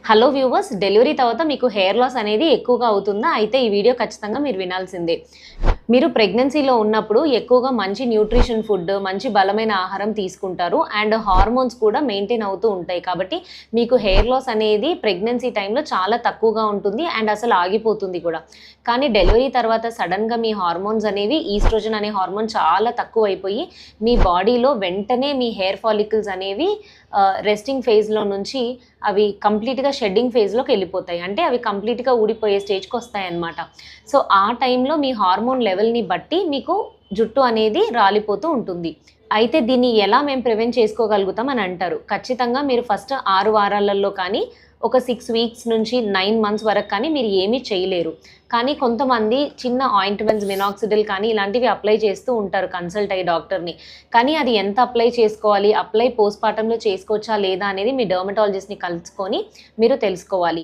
Hello viewers, delivery తర్వాత మీకు hair loss అనేది ఎక్కువగా అవుతుందా? అయితే ఈ వీడియో ఖచ్చితంగా మీరు వినాల్సిందే. మీరు ప్రెగ్నెన్సీలో ఉన్నప్పుడు ఎక్కువగా మంచి న్యూట్రిషన్ ఫుడ్, మంచి బలమైన ఆహారం తీసుకుంటారు. అండ్ హార్మోన్స్ కూడా మెయింటైన్ అవుతూ ఉంటాయి. కాబట్టి మీకు హెయిర్ లాస్ అనేది ప్రెగ్నెన్సీ టైంలో చాలా తక్కువగా ఉంటుంది అండ్ అసలు ఆగిపోతుంది కూడా. కానీ డెలివరీ తర్వాత సడన్‌గా మీ హార్మోన్స్ అనేవి ఈస్ట్రోజన్ అనే హార్మోన్ చాలా తక్కువైపోయి మీ బాడీలో వెంటనే మీ హెయిర్ ఫాలికల్స్ అనేవి రెస్టింగ్ ఫేజ్‌లో నుంచి అవి కంప్లీట్‌గా షెడ్డింగ్ ఫేజ్‌లోకి వెళ్ళిపోతాయి. అంటే అవి కంప్లీట్‌గా ఊడిపోయే స్టేజ్‌కి వస్తాయన్నమాట. సో ఆ టైంలో మీ హార్మోన్ లెవెల్‌ని బట్టి మీకు జుట్టు అనేది రాలిపోతూ ఉంటుంది. అయితే దీన్ని ఎలా మేము ప్రివెంట్ చేసుకోగలుగుతాం అని అంటారు. ఖచ్చితంగా మీరు ఫస్ట్ 6 వారాలలో కానీ, ఒక 6 వీక్స్ నుంచి 9 మంత్స్ వరకు కానీ మీరు ఏమీ చేయలేరు. కానీ కొంతమంది చిన్న ఆయింట్‌మెంట్స్, మినాక్సిడిల్ కానీ ఇలాంటివి అప్లై చేస్తూ ఉంటారు కన్సల్ట్ అయ్యి డాక్టర్‌ని. కానీ అది ఎంత అప్లై చేసుకోవాలి, అప్లై పోస్ట్‌పార్టమ్‌లో చేసుకోవచ్చా లేదా అనేది మీ డెర్మటాలజిస్ట్‌ని కలుసుకొని మీరు తెలుసుకోవాలి.